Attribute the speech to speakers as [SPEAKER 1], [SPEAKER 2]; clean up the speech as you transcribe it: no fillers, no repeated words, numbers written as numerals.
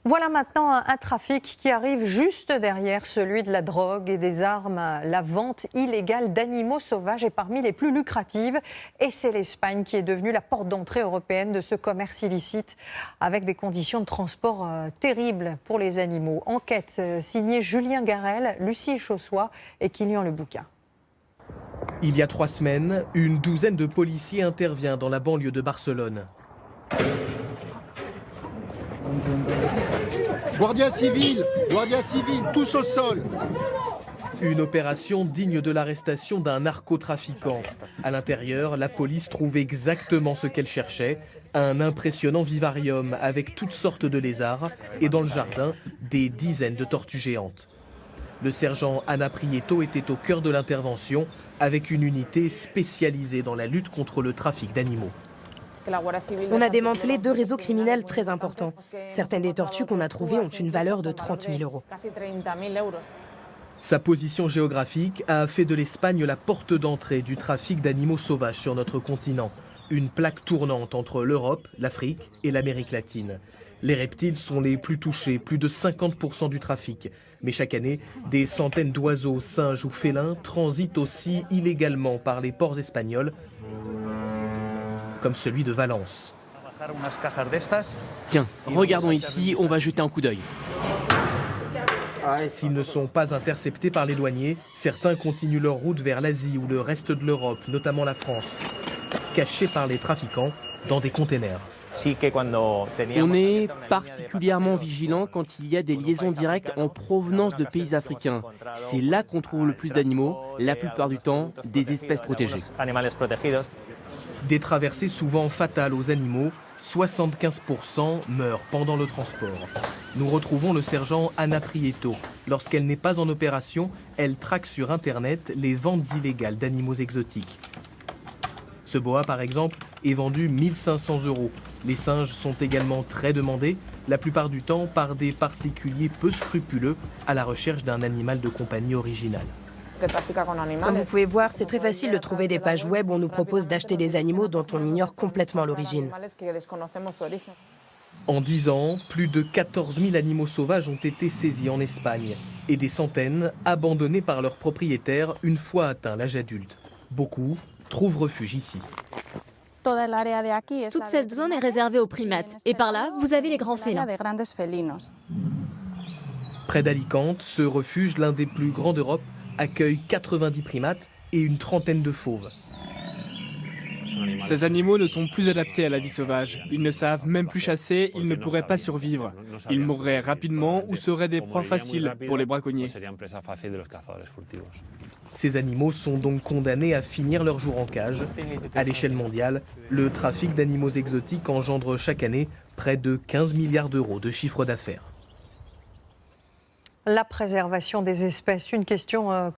[SPEAKER 1] Voilà maintenant un trafic qui arrive juste derrière celui de la drogue et des armes. La vente illégale d'animaux sauvages est parmi les plus lucratives. Et c'est l'Espagne qui est devenue la porte d'entrée européenne de ce commerce illicite, avec des conditions de transport terribles pour les animaux. Enquête signée Julien Garel, Lucie Chaussois et Kylian Le Bouquin.
[SPEAKER 2] Il y a 3 semaines, une douzaine de policiers intervient dans la banlieue de Barcelone.
[SPEAKER 3] Guardia civil, tous au sol.
[SPEAKER 2] Une opération digne de l'arrestation d'un narcotrafiquant. À l'intérieur, la police trouve exactement ce qu'elle cherchait, un impressionnant vivarium avec toutes sortes de lézards et dans le jardin, des dizaines de tortues géantes. Le sergent Ana Prieto était au cœur de l'intervention avec une unité spécialisée dans la lutte contre le trafic d'animaux.
[SPEAKER 4] On a démantelé 2 réseaux criminels très importants. Certaines des tortues qu'on a trouvées ont une valeur de 30 000 euros.
[SPEAKER 2] Sa position géographique a fait de l'Espagne la porte d'entrée du trafic d'animaux sauvages sur notre continent. Une plaque tournante entre l'Europe, l'Afrique et l'Amérique latine. Les reptiles sont les plus touchés, plus de 50% du trafic. Mais chaque année, des centaines d'oiseaux, singes ou félins transitent aussi illégalement par les ports espagnols, comme celui de Valence.
[SPEAKER 5] Tiens, regardons ici, on va jeter un coup d'œil.
[SPEAKER 2] S'ils ne sont pas interceptés par les douaniers, certains continuent leur route vers l'Asie ou le reste de l'Europe, notamment la France, cachés par les trafiquants dans des containers.
[SPEAKER 5] On est particulièrement vigilant quand il y a des liaisons directes en provenance de pays africains. C'est là qu'on trouve le plus d'animaux, la plupart du temps des espèces protégées.
[SPEAKER 2] Des traversées souvent fatales aux animaux, 75% meurent pendant le transport. Nous retrouvons le sergent Ana Prieto. Lorsqu'elle n'est pas en opération, elle traque sur Internet les ventes illégales d'animaux exotiques. Ce boa, par exemple, est vendu 1 500 €. Les singes sont également très demandés, la plupart du temps par des particuliers peu scrupuleux à la recherche d'un animal de compagnie original.
[SPEAKER 4] Comme vous pouvez voir, c'est très facile de trouver des pages web où on nous propose d'acheter des animaux dont on ignore complètement l'origine.
[SPEAKER 2] En 10 ans, plus de 14 000 animaux sauvages ont été saisis en Espagne et des centaines abandonnés par leurs propriétaires une fois atteint l'âge adulte. Beaucoup trouvent refuge ici.
[SPEAKER 6] Toute cette zone est réservée aux primates. Et par là, vous avez les grands félins.
[SPEAKER 2] Près d'Alicante, ce refuge, l'un des plus grands d'Europe, accueille 90 primates et une trentaine de fauves.
[SPEAKER 7] Ces animaux ne sont plus adaptés à la vie sauvage. Ils ne savent même plus chasser, ils ne pourraient pas survivre. Ils mourraient rapidement ou seraient des proies faciles pour les braconniers.
[SPEAKER 2] Ces animaux sont donc condamnés à finir leur jour en cage. À l'échelle mondiale, le trafic d'animaux exotiques engendre chaque année près de 15 milliards d'euros de chiffre d'affaires.
[SPEAKER 1] La préservation des espèces, une question